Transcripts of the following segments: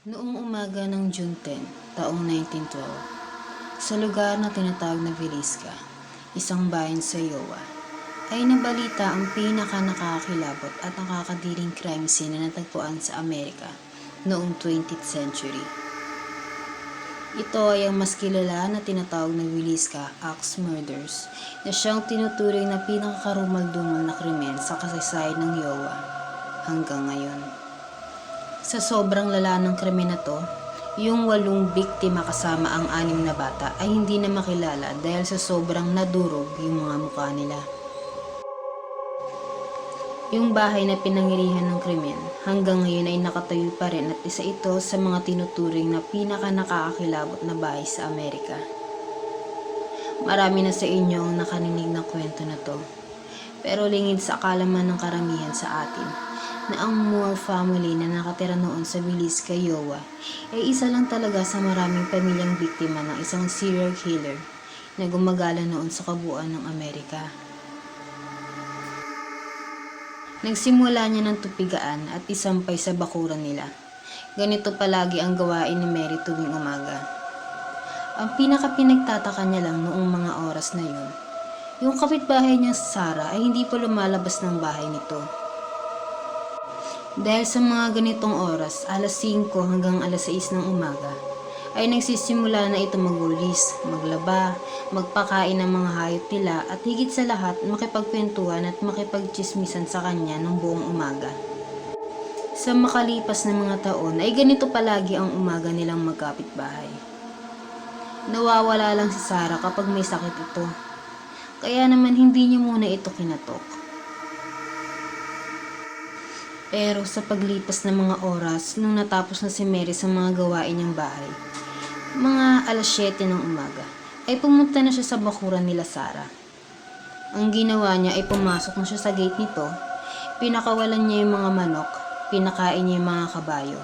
Noong umaga ng June 10, taong 1912, sa lugar na tinatawag na Villisca, isang bayan sa Iowa, ay nabalita ang pinaka-nakakakilabot at nakakadiring crime scene na natagpuan sa Amerika noong 20th century. Ito ay ang mas kilala na tinatawag na Villisca Axe Murders na siyang tinuturing na pinakakarumal-dumal na krimen sa kasaysayan ng Iowa hanggang ngayon. Sa sobrang lala ng krimen na to, yung 8 biktima kasama ang 6 na bata ay hindi na makilala dahil sa sobrang nadurog yung mga mukha nila. Yung bahay na pinangirihan ng krimen hanggang ngayon ay nakatayo pa rin at isa ito sa mga tinuturing na pinaka-nakakakilabot na bahay sa Amerika. Marami na sa inyo ang nakarinig ng kwento na to, pero lingid sa akalaman ng karamihan sa atin na ang Moore family na nakatira noon sa Villisca, Iowa ay isa lang talaga sa maraming pamilyang biktima ng isang serial killer na gumagala noon sa kabuuan ng Amerika. Nagsimula niya ng tupigaan at isampay sa bakuran nila. Ganito palagi ang gawain ni Mary tuwing umaga. Ang pinaka-pinagtataka niya lang noong mga oras na yun, yung kapitbahay niya sa Sarah ay hindi pa lumalabas ng bahay nito. Dahil sa mga ganitong oras, alas 5 hanggang alas 6 ng umaga, ay nagsisimula na ito magulis, maglaba, magpakain ng mga hayop nila at higit sa lahat makipagkwentuhan at makipagchismisan sa kanya ng buong umaga. Sa makalipas na mga taon ay ganito palagi ang umaga nilang magkapitbahay. Nawawala lang si Sarah kapag may sakit ito, kaya naman hindi niya muna ito kinatok. Pero sa paglipas ng mga oras, nung natapos na si Mary sa mga gawain niyang bahay, mga alas 7 ng umaga, ay pumunta na siya sa bakuran nila Sarah. Ang ginawa niya ay pumasok na siya sa gate nito, pinakawalan niya yung mga manok, pinakain niya yung mga kabayo.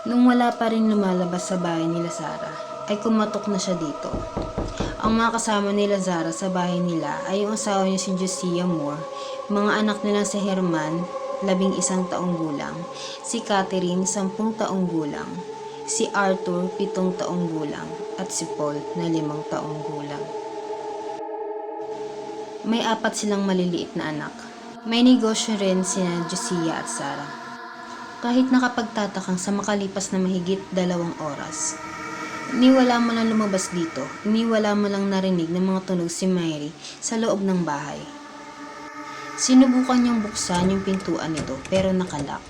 Nung wala pa rin lumalabas sa bahay nila Sarah, ay kumatok na siya dito. Ang mga kasama nila Sarah sa bahay nila ay yung asawa niya si Josiah Moore, mga anak nila si Herman, 11 taong gulang, si Catherine, 10 taong gulang, si Arthur, 7 taong gulang, at si Paul na 5 taong gulang. May 4 silang maliliit na anak. May negosyo rin sina Josiah at Sarah. Kahit nakapagtatakang sa makalipas na mahigit 2 oras, iniwala mo lang lumabas dito, iniwala mo lang narinig ng mga tunog si Mary sa loob ng bahay. Sinubukan niyang buksan yung pintuan nito pero nakalak.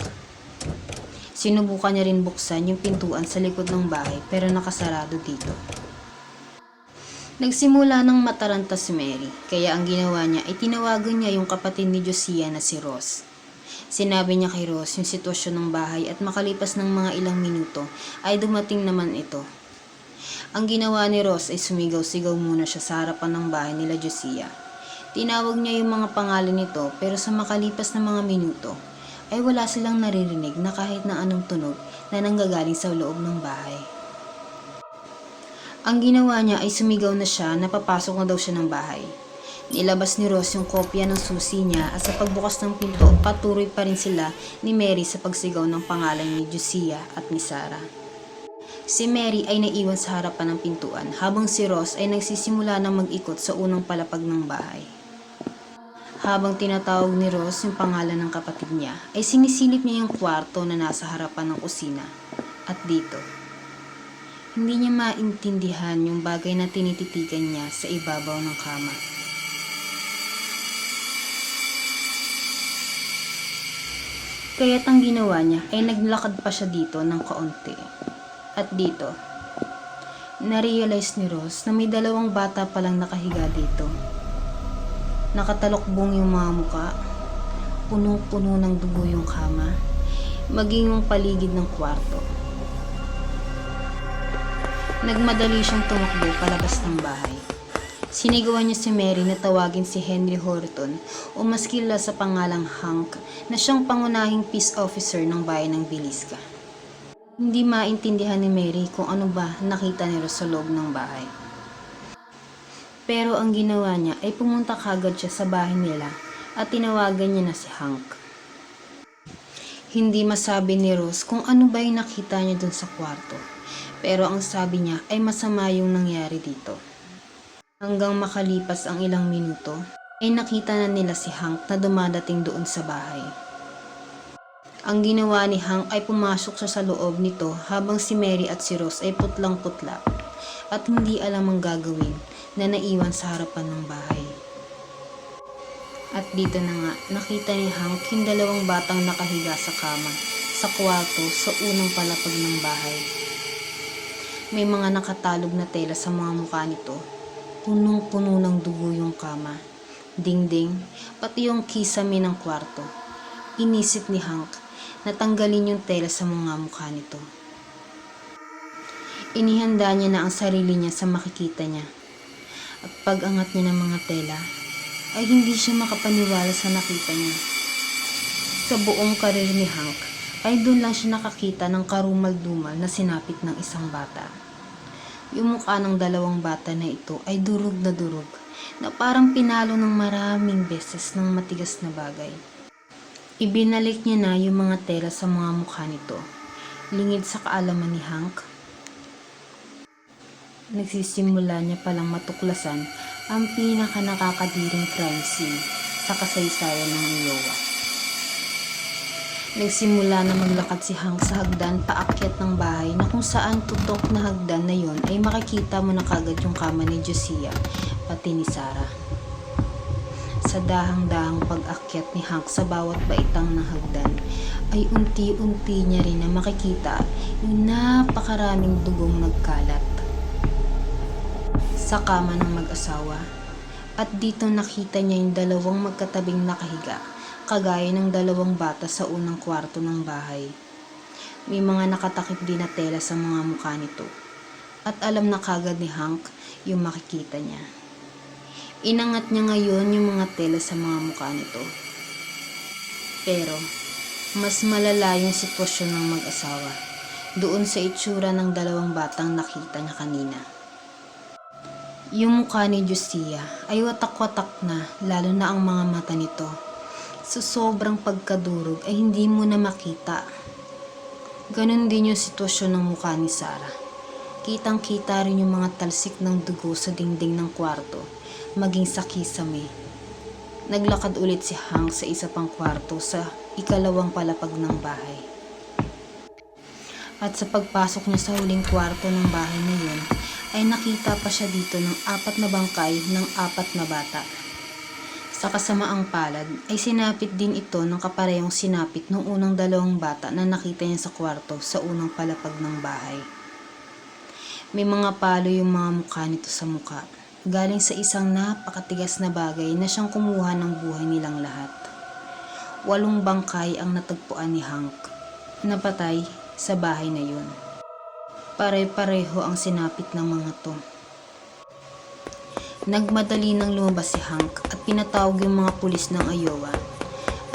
Sinubukan niya rin buksan yung pintuan sa likod ng bahay pero nakasarado dito. Nagsimula ng mataranta si Mary, kaya ang ginawa niya ay tinawagan niya yung kapatid ni Josiah na si Ross. Sinabi niya kay Ross yung sitwasyon ng bahay at makalipas ng mga ilang minuto ay dumating naman ito. Ang ginawa ni Ross ay sumigaw-sigaw muna siya sa harapan ng bahay nila Josiah. Tinawag niya yung mga pangalan nito pero sa makalipas na mga minuto ay wala silang naririnig na kahit na anong tunog na nanggagaling sa loob ng bahay. Ang ginawa niya ay sumigaw na siya na papasok na daw siya ng bahay. Nilabas ni Ross yung kopya ng susi niya at sa pagbukas ng pinto patuloy pa rin sila ni Mary sa pagsigaw ng pangalan ni Josiah at ni Sarah. Si Mary ay naiwan sa harapan ng pintuan habang si Ross ay nagsisimula na mag-ikot sa unang palapag ng bahay. Habang tinatawag ni Ross yung pangalan ng kapatid niya, ay sinisilip niya yung kwarto na nasa harapan ng kusina. At dito, hindi niya maintindihan yung bagay na tinititigan niya sa ibabaw ng kama. Kaya't ang ginawa niya ay naglakad pa siya dito ng kaunti. At dito, na-realize ni Ross na may 2 bata palang nakahiga dito. Nakatalokbong yung mga muka, punong-puno ng dugo yung kama, maging yung paligid ng kwarto. Nagmadali siyang tumakbo palabas ng bahay. Sinigawan niya si Mary na tawagin si Henry Horton o mas kilala sa pangalang Hank na siyang pangunahing peace officer ng bayan ng Villisca. Hindi maintindihan ni Mary kung ano ba nakita ni Ross sa loob ng bahay. Pero ang ginawa niya ay pumunta kagad siya sa bahay nila at tinawagan niya na si Hank. Hindi masabi ni Rose kung ano ba yung nakita niya dun sa kwarto. Pero ang sabi niya ay masama yung nangyari dito. Hanggang makalipas ang ilang minuto, ay nakita na nila si Hank na dumadating doon sa bahay. Ang ginawa ni Hank ay pumasok siya sa loob nito habang si Mary at si Rose ay putlang-putla at hindi alam ang gagawin na naiwan sa harapan ng bahay. At dito na nga, nakita ni Hank yung dalawang batang nakahiga sa kama sa kwarto sa unang palapag ng bahay. May mga nakatalog na tela sa mga mukha nito. Punong-puno ng dugo yung kama, dingding, pati yung kisame ng kwarto. Inisip ni Hank na tanggalin yung tela sa mga mukha nito. Inihanda niya na ang sarili niya sa makikita niya. At pag-angat niya ng mga tela, ay hindi siya makapaniwala sa nakita niya. Sa buong karir ni Hank, ay doon lang siya nakakita ng karumal-dumal na sinapit ng isang bata. Yung mukha ng dalawang bata na ito ay durog, na parang pinalo ng maraming beses ng matigas na bagay. Ibinalik niya na yung mga tela sa mga mukha nito. Lingid sa kaalaman ni Hank, nagsisimula niya palang matuklasan ang pinaka-nakakadiring crime scene sa kasaysayan ng Iowa. Nagsimula na maglakad si Hank sa hagdan paakyat ng bahay na kung saan tutok na hagdan na yon ay makikita mo na kagad yung kama ni Josiah pati ni Sarah. Sa dahang-dahang pag-akyat ni Hank sa bawat baitang ng hagdan ay unti-unti niya rin na makikita yung napakaraming dugong nagkalat sa kama ng mag-asawa. At dito nakita niya yung dalawang magkatabing nakahiga, kagaya ng dalawang bata sa unang kwarto ng bahay. May mga nakatakip din na tela sa mga mukha nito. At alam na kagad ni Hank yung makikita niya. Inangat niya ngayon yung mga tela sa mga mukha nito. Pero, mas malala yung sitwasyon ng mag-asawa doon sa itsura ng dalawang batang nakita niya kanina. Yung mukha ni Josiah ay watak-watak na, lalo na ang mga mata nito. Sa sobrang pagkadurog ay hindi mo na makita. Ganon din yung sitwasyon ng mukha ni Sarah. Kitang-kita rin yung mga talsik ng dugo sa dingding ng kwarto, maging sa kisame. Naglakad ulit si Hank sa isa pang kwarto sa ikalawang palapag ng bahay. At sa pagpasok niya sa huling kwarto ng bahay na yun, ay nakita pa siya dito ng 4 na bangkay ng 4 na bata. Sa kasamaang palad ay sinapit din ito ng kaparehong sinapit ng unang 2 bata na nakita niya sa kwarto sa unang palapag ng bahay. May mga palo yung mga mukha nito sa mukha, galing sa isang napakatigas na bagay na siyang kumuha ng buhay nilang lahat. 8 bangkay ang natagpuan ni Hank na patay sa bahay na yun. Pare-pareho ang sinapit ng mga to. Nagmadali nang lumabas si Hank at pinatawag yung mga pulis ng Iowa.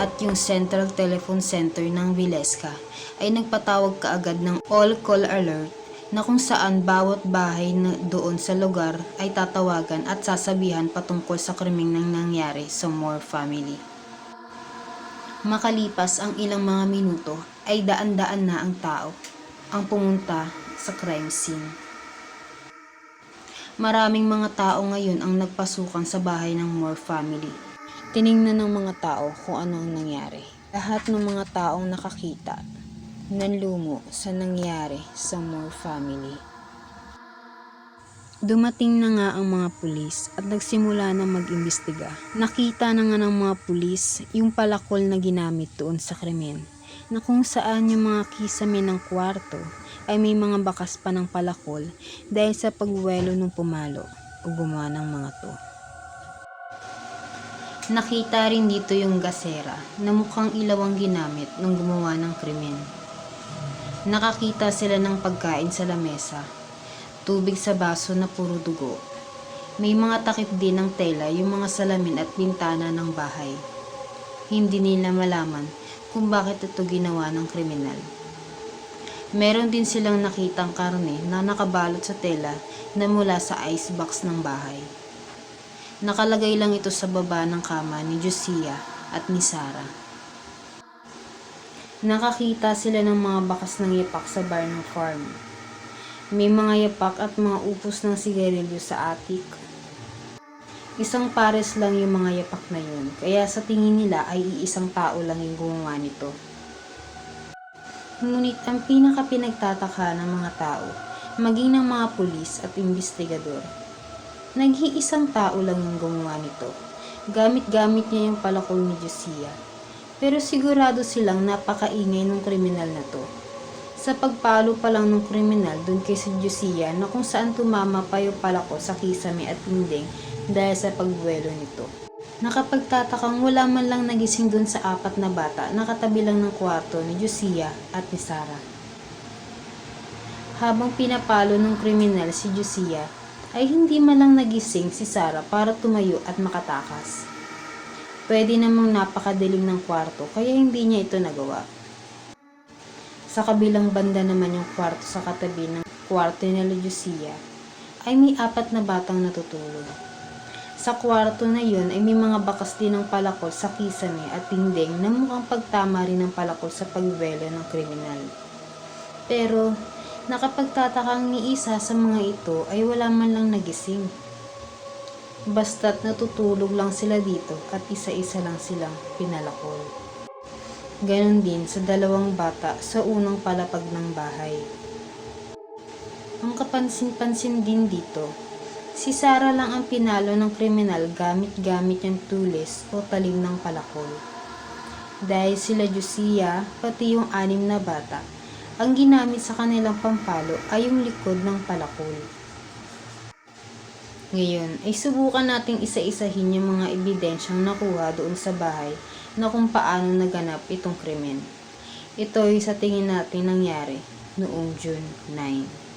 At yung Central Telephone Center ng Villisca ay nagpatawag kaagad ng all call alert na kung saan bawat bahay na doon sa lugar ay tatawagan at sasabihan patungkol sa krimeng nang nangyari sa Moore family. Makalipas ang ilang mga minuto ay daan-daan na ang tao ang pumunta sa crime scene. Maraming mga tao ngayon ang nagpasukan sa bahay ng Moore family. Tiningnan ng mga tao kung ano ang nangyari. Lahat ng mga taong nakakita nanlumo sa nangyari sa Moore family. Dumating na nga ang mga pulis at nagsimula na mag-imbestiga. Nakita na nga ng mga pulis yung palakol na ginamit doon sa krimen, na kung saan yung mga kisame ng kwarto ay may mga bakas pa ng palakol dahil sa pagwelo ng pumalo o gumawa ng mga to. Nakita rin dito yung gasera na mukhang ilaw ang ginamit nung gumawa ng krimen. Nakakita sila ng pagkain sa lamesa, tubig sa baso na puro dugo. May mga takip din ng tela yung mga salamin at bintana ng bahay. Hindi nila malaman kung bakit ito ginawa ng kriminal. Meron din silang nakitang karne na nakabalot sa tela na mula sa icebox ng bahay. Nakalagay lang ito sa baba ng kama ni Josiah at ni Sarah. Nakakita sila ng mga bakas ng yapak sa bar ng farm. May mga yapak at mga upos ng sigarilyo sa atik. Isang pares lang yung mga yapak na yun, kaya sa tingin nila ay iisang tao lang yung gumawa nito. Ngunit ang pinakapinagtataka ng mga tao, maging ng mga pulis at investigador, nag-iisang tao lang yung gumawa nito. Gamit-gamit niya yung palakol ni Josiah. Pero sigurado silang napakaingay ng kriminal na to. Sa pagpalo pa lang ng kriminal dun kay si Josiah na kung saan tumama pa yung palakol sa kisame at pinding dahil sa pagbuwelo nito. Nakapagtatakang wala man lang nagising dun sa 4 na bata na katabi lang ng kwarto ni Josiah at ni Sarah. Habang pinapalo ng kriminal si Josiah, ay hindi man lang nagising si Sarah para tumayo at makatakas. Pwede namang napakadilim ng kwarto kaya hindi niya ito nagawa. Sa kabilang banda naman yung kwarto sa katabi ng kwarto ni Josiah ay may 4 na batang natutulog. Sa kwarto na yun ay may mga bakas din ng palakol sa kisame at dingding na mukhang pagtama rin ng palakol sa pagwelo ng kriminal. Pero nakapagtatakang ni isa sa mga ito ay wala man lang nagising. Basta't natutulog lang sila dito at isa-isa lang silang pinalakol. Ganon din sa 2 bata sa unang palapag ng bahay. Ang kapansin-pansin din dito, si Sarah lang ang pinalo ng kriminal gamit-gamit yung tulis o talim ng palakol. Dahil sila Josiah, pati yung 6 na bata, ang ginamit sa kanilang pampalo ay yung likod ng palakol. Ngayon ay subukan nating isa-isahin yung mga ebidensyang nakuha doon sa bahay na kung paano naganap itong krimen. Ito ay sa tingin natin nangyari noong June 9.